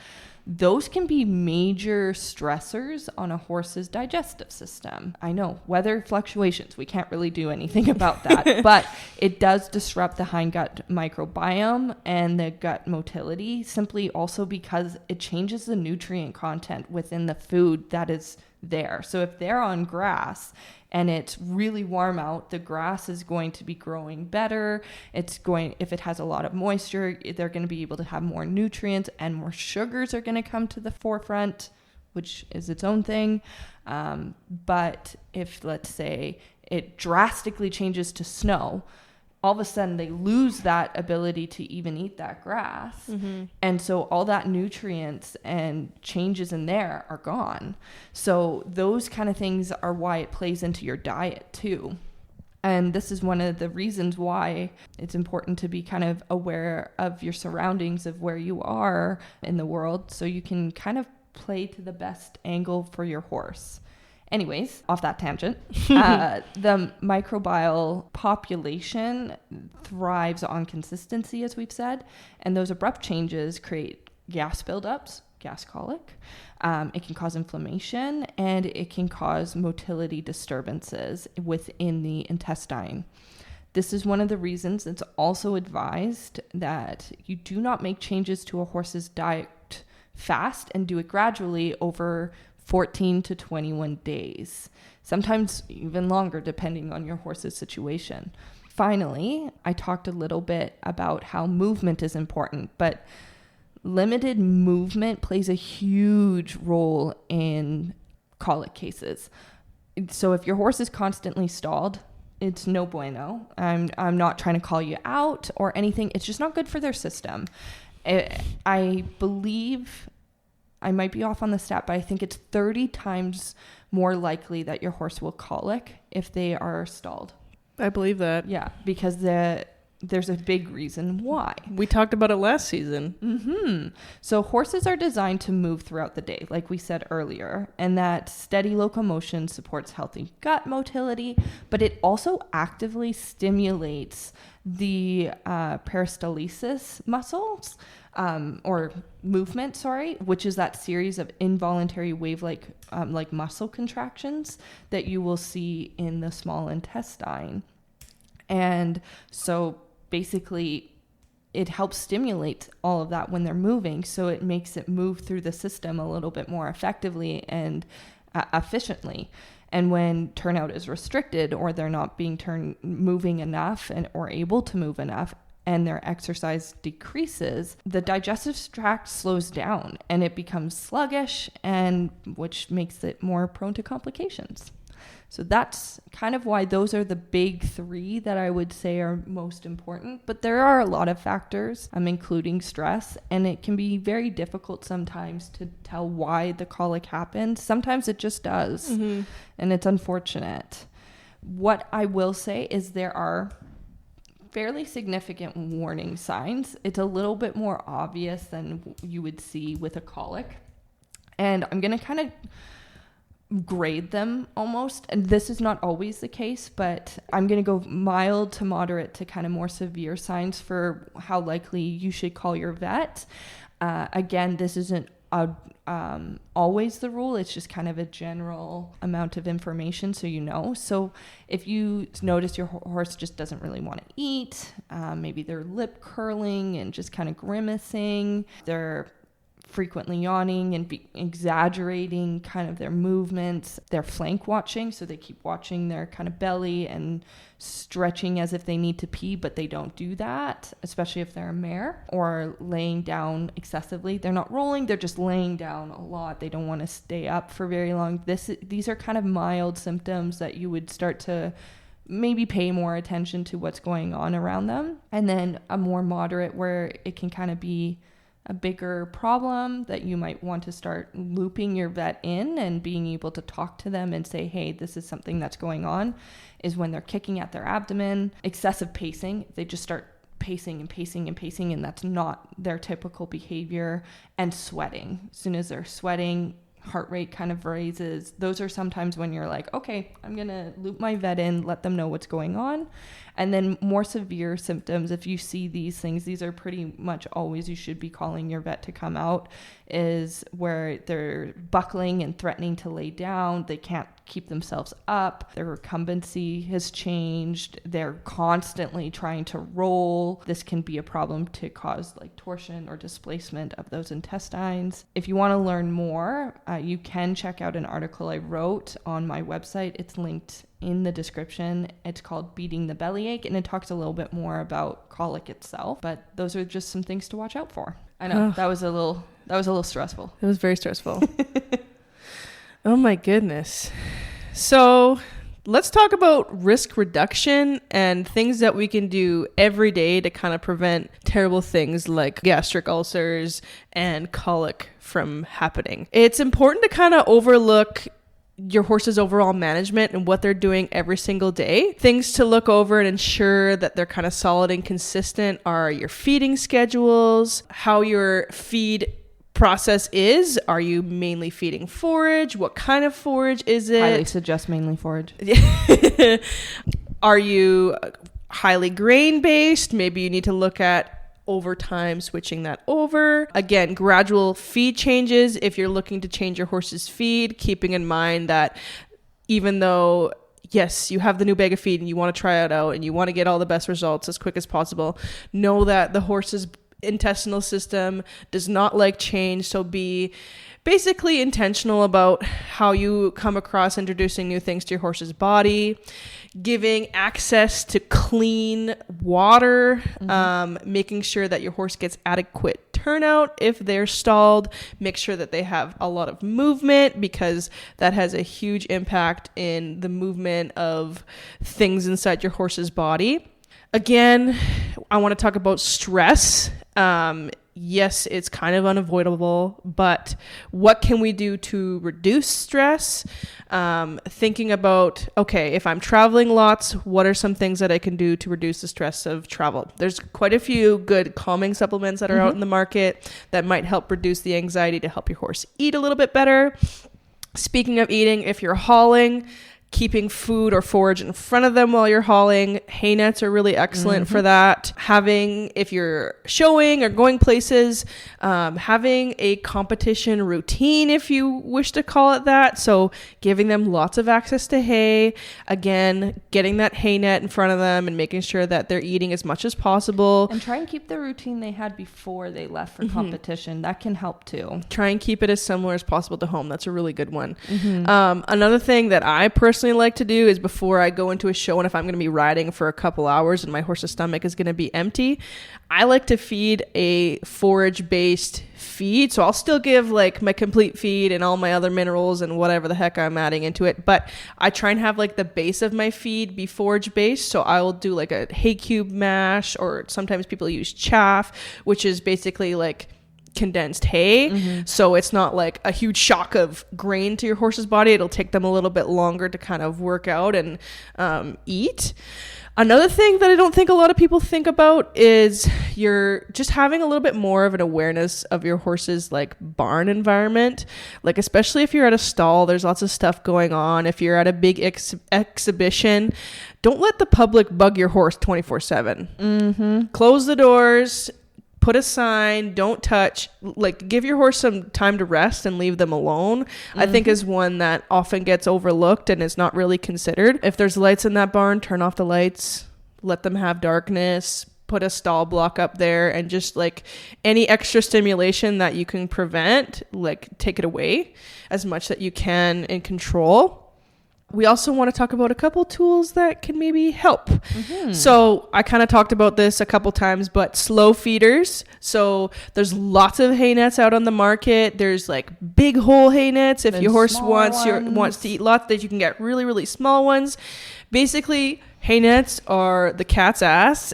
Those can be major stressors on a horse's digestive system. I know, weather fluctuations, we can't really do anything about that, but It does disrupt the hindgut microbiome and the gut motility, simply also because it changes the nutrient content within the food that is there. So if they're on grass and it's really warm out, the grass is going to be growing better. If it has a lot of moisture, they're going to be able to have more nutrients, and more sugars are going to come to the forefront, which is its own thing. But if, let's say, it drastically changes to snow, all of a sudden they lose that ability to even eat that grass. Mm-hmm. And so all that nutrients and changes in there are gone. So those kind of things are why it plays into your diet too. And this is one of the reasons why it's important to be kind of aware of your surroundings, of where you are in the world, so you can kind of play to the best angle for your horse. Anyways, off that tangent, the microbial population thrives on consistency, as we've said, and those abrupt changes create gas buildups, gas colic. It can cause inflammation, and it can cause motility disturbances within the intestine. This is one of the reasons it's also advised that you do not make changes to a horse's diet fast, and do it gradually over 14 to 21 days, sometimes even longer depending on your horse's situation. Finally, I talked a little bit about how movement is important, but limited movement plays a huge role in colic cases. So if your horse is constantly stalled, it's no bueno. I'm not trying to call you out or anything. It's just not good for their system. I believe, I might be off on the stat, but I think it's 30 times more likely that your horse will colic if they are stalled. I believe that. Yeah, because there's a big reason why. We talked about it last season. Mm-hmm. So horses are designed to move throughout the day, like we said earlier, and that steady locomotion supports healthy gut motility, but it also actively stimulates the peristalsis muscles, or movement, which is that series of involuntary wave-like like muscle contractions that you will see in the small intestine. And so basically it helps stimulate all of that when they're moving, so it makes it move through the system a little bit more effectively and efficiently. And when turnout is restricted, or they're not being moving enough or able to move enough, and their exercise decreases, the digestive tract slows down and it becomes sluggish, and which makes it more prone to complications. So that's kind of why those are the big three that I would say are most important. But there are a lot of factors, including stress, and it can be very difficult sometimes to tell why the colic happens. Sometimes it just does, mm-hmm. and it's unfortunate. What I will say is there are fairly significant warning signs. It's a little bit more obvious than you would see with a colic. And I'm going to kind of grade them almost. And this is not always the case, but I'm going to go mild to moderate to kind of more severe signs for how likely you should call your vet. Again, this isn't always the rule. It's just kind of a general amount of information, so you know. So if you notice your horse just doesn't really want to eat, maybe they're lip curling and just kind of grimacing, they're frequently yawning and exaggerating kind of their movements, they're flank watching, so they keep watching their kind of belly and stretching as if they need to pee, but they don't do that, especially if they're a mare, or laying down excessively. They're not rolling, they're just laying down a lot. They don't want to stay up for very long. These are kind of mild symptoms that you would start to maybe pay more attention to what's going on around them. And then a more moderate, where it can kind of be a bigger problem that you might want to start looping your vet in and being able to talk to them and say, hey, this is something that's going on, is when they're kicking at their abdomen, excessive pacing. They just start pacing and pacing and pacing, and that's not their typical behavior, and sweating. As soon as they're sweating, heart rate kind of raises. Those are sometimes when you're like, okay, I'm going to loop my vet in, let them know what's going on. And then more severe symptoms, if you see these things, these are pretty much always you should be calling your vet to come out, is where they're buckling and threatening to lay down. They can't keep themselves up. Their recumbency has changed. They're constantly trying to roll. This can be a problem to cause like torsion or displacement of those intestines. If you want to learn more, you can check out an article I wrote on my website. It's linked in the description. It's called Beating the Bellyache, and it talks a little bit more about colic itself. But those are just some things to watch out for. I know that was a little stressful. It was very stressful. Oh my goodness. So let's talk about risk reduction and things that we can do every day to kind of prevent terrible things like gastric ulcers and colic from happening. It's important to kind of overlook your horse's overall management and what they're doing every single day. Things to look over and ensure that they're kind of solid and consistent are your feeding schedules, how your feed process is. Are you mainly feeding forage? What kind of forage is it? Highly suggest mainly forage. Are you highly grain based? Maybe you need to look at over time switching that over. Again, gradual feed changes. If you're looking to change your horse's feed, keeping in mind that even though yes, you have the new bag of feed and you want to try it out and you want to get all the best results as quick as possible, know that the horse's intestinal system does not like change. So be basically intentional about how you come across introducing new things to your horse's body, giving access to clean water, making sure that your horse gets adequate turnout if they're stalled, make sure that they have a lot of movement because that has a huge impact in the movement of things inside your horse's body. Again, I want to talk about stress. Yes, it's kind of unavoidable, but what can we do to reduce stress? Thinking about, okay, if I'm traveling lots, what are some things that I can do to reduce the stress of travel? There's quite a few good calming supplements that are out in the market that might help reduce the anxiety to help your horse eat a little bit better. Speaking of eating, if you're hauling, keeping food or forage in front of them while you're hauling. Hay nets are really excellent for that. Having, if you're showing or going places, having a competition routine, if you wish to call it that. So giving them lots of access to hay. Again, getting that hay net in front of them and making sure that they're eating as much as possible. And try and keep the routine they had before they left for competition. That can help too. Try and keep it as similar as possible to home. That's a really good one. Another thing that I personally like to do is before I go into a show, and if I'm going to be riding for a couple hours and my horse's stomach is going to be empty, I like to feed a forage based feed. So I'll still give like my complete feed and all my other minerals and whatever the heck I'm adding into it, but I try and have like the base of my feed be forage based. So I will do like a hay cube mash, or sometimes people use chaff, which is basically like condensed hay. So it's not like a huge shock of grain to your horse's body. It'll take them a little bit longer to kind of work out and eat. Another thing that I don't think a lot of people think about is you're just having a little bit more of an awareness of your horse's like barn environment. Like, especially if you're at a stall, there's lots of stuff going on. If you're at a big exhibition, don't let the public bug your horse 24/7. Close the doors. Put a sign, don't touch, like give your horse some time to rest and leave them alone, I think is one that often gets overlooked and is not really considered. If there's lights in that barn, turn off the lights, let them have darkness, put a stall block up there, and just like any extra stimulation that you can prevent, like take it away as much that you can in control. We also want to talk about a couple tools that can maybe help. So I kind of talked about this a couple times, but slow feeders. So there's lots of hay nets out on the market. There's like big hole hay nets. If your horse wants to eat lots, that you can get really, really small ones. Basically, hay nets are the cat's ass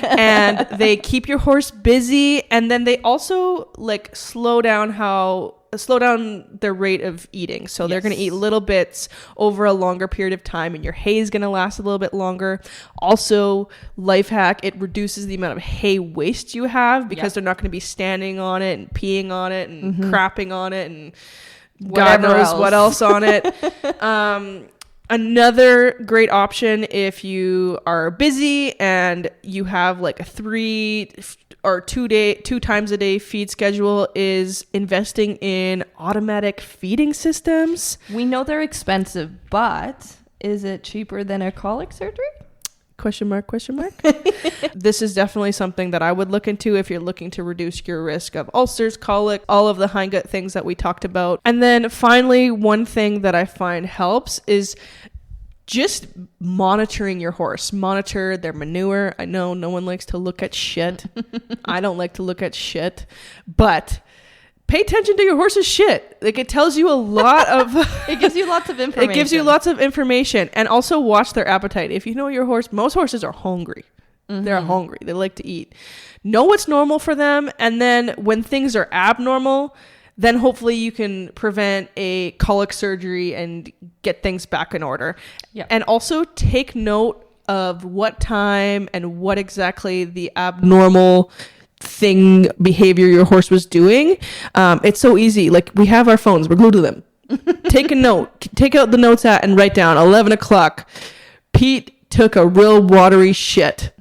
and they keep your horse busy. And then they also like slow down their rate of eating. So they're going to eat little bits over a longer period of time, and your hay is going to last a little bit longer. Also, life hack, it reduces the amount of hay waste you have because they're not going to be standing on it and peeing on it and crapping on it and God knows what else on it. Another great option if you are busy and you have like a 3 or 2 times a day feed schedule is investing in automatic feeding systems. We know they're expensive, but is it cheaper than a colic surgery? Question mark. This is definitely something that I would look into if you're looking to reduce your risk of ulcers, colic, all of the hindgut things that we talked about. And then finally, one thing that I find helps is just monitoring your horse. Monitor their manure. I know no one likes to look at shit. I don't like to look at shit, but pay attention to your horse's shit. Like, it tells you a lot of... It gives you lots of information. It gives you lots of information. And also watch their appetite. If you know your horse, most horses are hungry. Mm-hmm. They're hungry. They like to eat. Know what's normal for them. And then when things are abnormal, then hopefully you can prevent a colic surgery and get things back in order. Yep. And also take note of what time and what exactly the abnormal behavior your horse was doing. It's so easy. Like, we have our phones, we're glued to them. Take a note, take out the notes and write down 11 o'clock. Pete took a real watery shit.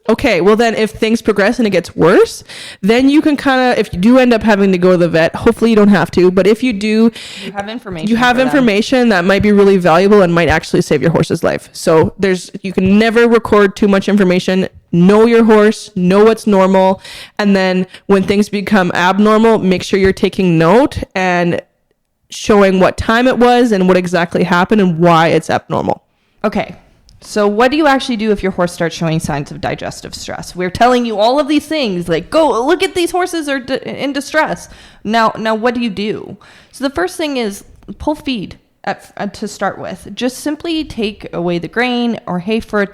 Okay, well then if things progress and it gets worse, then you can if you do end up having to go to the vet, hopefully you don't have to, but if you do, you have information. You have information that might be really valuable and might actually save your horse's life. So you can never record too much information. Know your horse, know what's normal, and then when things become abnormal, make sure you're taking note and showing what time it was and what exactly happened and why it's abnormal. Okay. So what do you actually do if your horse starts showing signs of digestive stress? We're telling you all of these things, like, go look at these horses are in distress. Now what do you do? So the first thing is pull feed to start with. Just simply take away the grain or hay for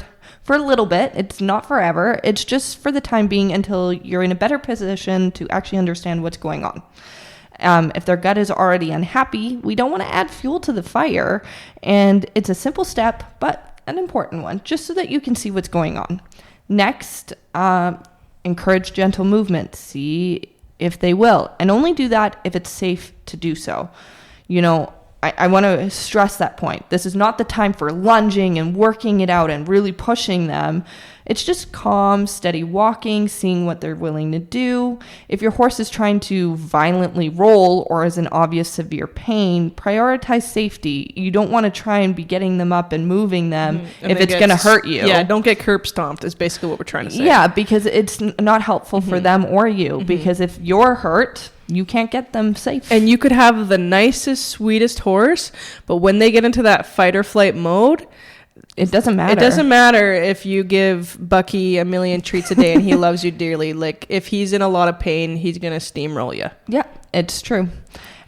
a little bit. It's not forever. It's just for the time being until you're in a better position to actually understand what's going on. If their gut is already unhappy, we don't want to add fuel to the fire. And it's a simple step, but an important one, just so that you can see what's going on. Next, encourage gentle movement. See if they will. And only do that if it's safe to do so. You know, I want to stress that point. This is not the time for lunging and working it out and really pushing them. It's just calm, steady walking, seeing what they're willing to do. If your horse is trying to violently roll or is in obvious severe pain, prioritize safety. You don't want to try and be getting them up and moving them if it's going to hurt you. Yeah, don't get curb stomped is basically what we're trying to say. Yeah, because it's not helpful for them or you. Because if you're hurt, you can't get them safe. And you could have the nicest, sweetest horse, but when they get into that fight or flight mode, it doesn't matter. It doesn't matter if you give Bucky a million treats a day and he loves you dearly. Like, if he's in a lot of pain, he's going to steamroll you. Yeah, it's true.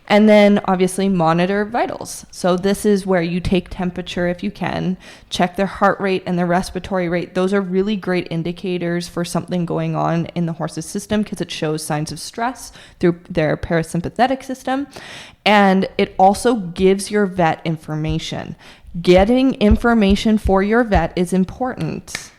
And then obviously monitor vitals. So this is where you take temperature if you can, check their heart rate and their respiratory rate. Those are really great indicators for something going on in the horse's system because it shows signs of stress through their parasympathetic system. And it also gives your vet information. Getting information for your vet is important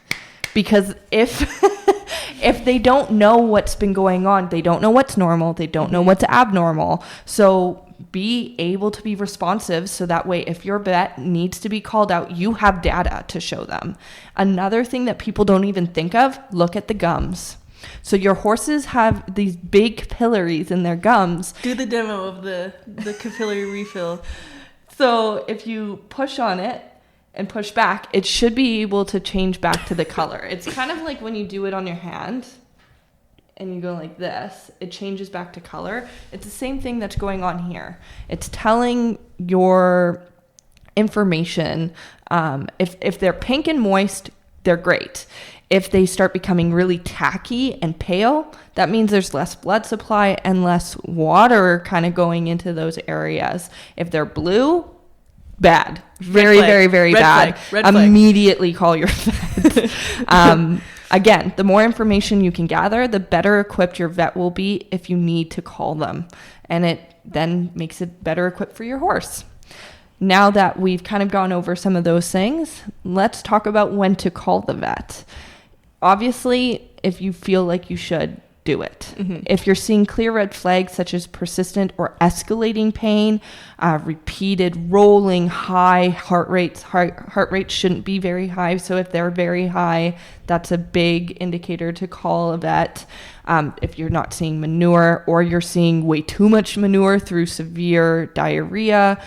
because if they don't know what's been going on, they don't know what's normal, they don't know what's abnormal. So be able to be responsive so that way if your vet needs to be called out, you have data to show them. Another thing that people don't even think of, look at the gums. So your horses have these big capillaries in their gums. Do the demo of the capillary refill. So if you push on it and push back, it should be able to change back to the color. It's kind of like when you do it on your hand and you go like this, it changes back to color. It's the same thing that's going on here. It's telling your information. If they're pink and moist, they're great. If they start becoming really tacky and pale, that means there's less blood supply and less water kind of going into those areas. If they're blue, bad. Very, very, very bad. Red flag. Immediately call your vet. Again, the more information you can gather, the better equipped your vet will be if you need to call them. And it then makes it better equipped for your horse. Now that we've kind of gone over some of those things, let's talk about when to call the vet. Obviously, if you feel like you should, do it. If you're seeing clear red flags such as persistent or escalating pain, repeated rolling high heart rates shouldn't be very high. So if they're very high, that's a big indicator to call a vet. If you're not seeing manure, or you're seeing way too much manure through severe diarrhea,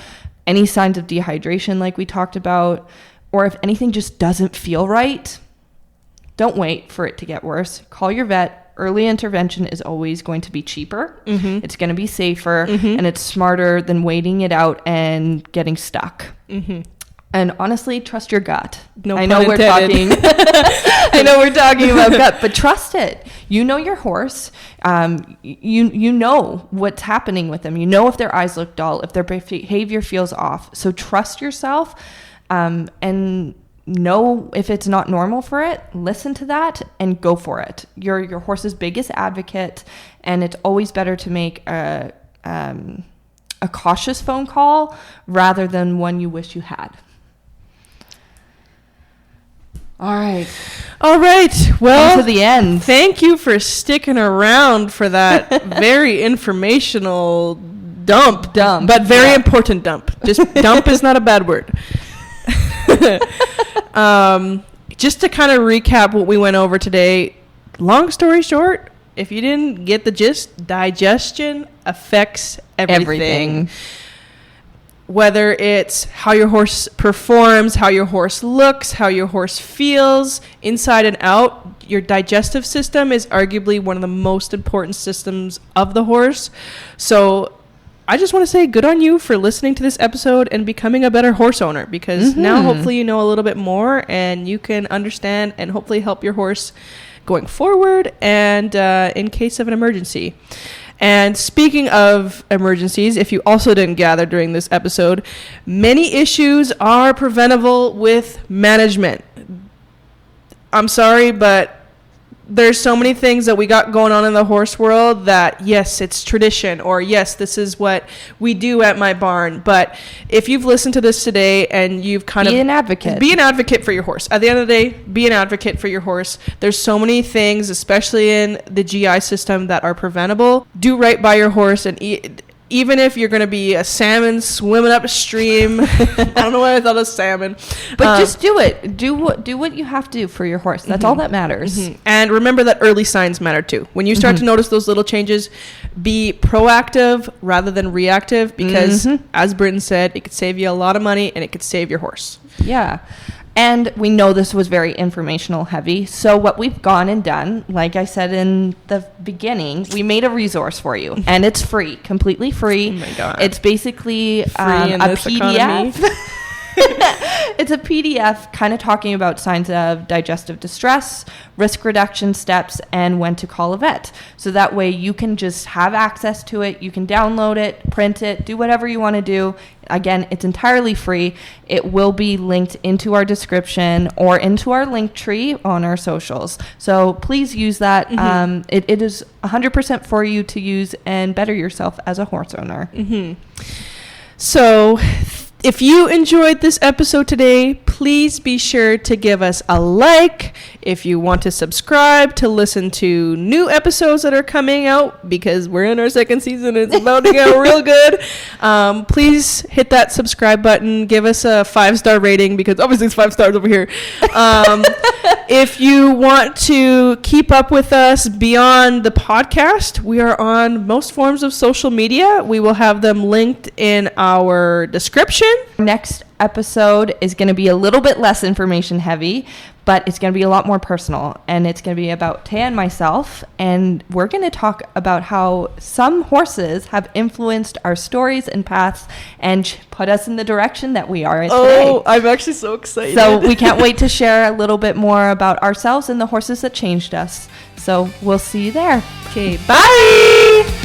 any signs of dehydration like we talked about, or if anything just doesn't feel right, don't wait for it to get worse. Call your vet. Early intervention is always going to be cheaper. It's going to be safer, and it's smarter than waiting it out and getting stuck. And honestly, trust your gut. I know we're talking about gut, but trust it. You know your horse. You know what's happening with them. You know if their eyes look dull, if their behavior feels off. So trust yourself, and know if it's not normal for it. Listen to that and go for it. You're your horse's biggest advocate, and it's always better to make a cautious phone call rather than one you wish you had. All right. Well, to the end. Thank you for sticking around for that very informational dump, but very important dump. Just dump is not a bad word. Just to kind of recap what we went over today, long story short, if you didn't get the gist, digestion affects everything. Whether it's how your horse performs, how your horse looks, how your horse feels, inside and out, your digestive system is arguably one of the most important systems of the horse. So I just want to say good on you for listening to this episode and becoming a better horse owner, because now hopefully you know a little bit more and you can understand and hopefully help your horse going forward and in case of an emergency. And speaking of emergencies, if you also didn't gather during this episode, many issues are preventable with management. I'm sorry, but there's so many things that we got going on in the horse world that, yes, it's tradition, or yes, this is what we do at my barn. But if you've listened to this today and you've be an advocate. Be an advocate for your horse. At the end of the day, be an advocate for your horse. There's so many things, especially in the GI system, that are preventable. Do right by your horse, and even if you're going to be a salmon swimming upstream. I don't know why I thought of salmon. But just do it. Do what you have to do for your horse. That's all that matters. And remember that early signs matter too. When you start to notice those little changes, be proactive rather than reactive, because as Britton said, it could save you a lot of money and it could save your horse. Yeah. And we know this was very informational heavy. So what we've gone and done, like I said in the beginning, we made a resource for you. And it's free, completely free. Oh my God. It's basically a PDF. It's a PDF kind of talking about signs of digestive distress, risk reduction steps, and when to call a vet. So that way you can just have access to it. You can download it, print it, do whatever you want to do. Again, it's entirely free. It will be linked into our description or into our link tree on our socials. So please use that. It is 100% for you to use and better yourself as a horse owner. So if you enjoyed this episode today, please be sure to give us a like. If you want to subscribe to listen to new episodes that are coming out, because we're in our second season, it's about to get real good. Please hit that subscribe button. Give us a 5-star rating, because obviously it's 5 stars over here. If you want to keep up with us beyond the podcast, we are on most forms of social media. We will have them linked in our description. Next episode is going to be a little bit less information heavy, but it's going to be a lot more personal, and it's going to be about Taya and myself, and we're going to talk about how some horses have influenced our stories and paths and put us in the direction that we are in today. Oh, I'm actually so excited. So we can't wait to share a little bit more about ourselves and the horses that changed us. So we'll see you there. Okay, bye!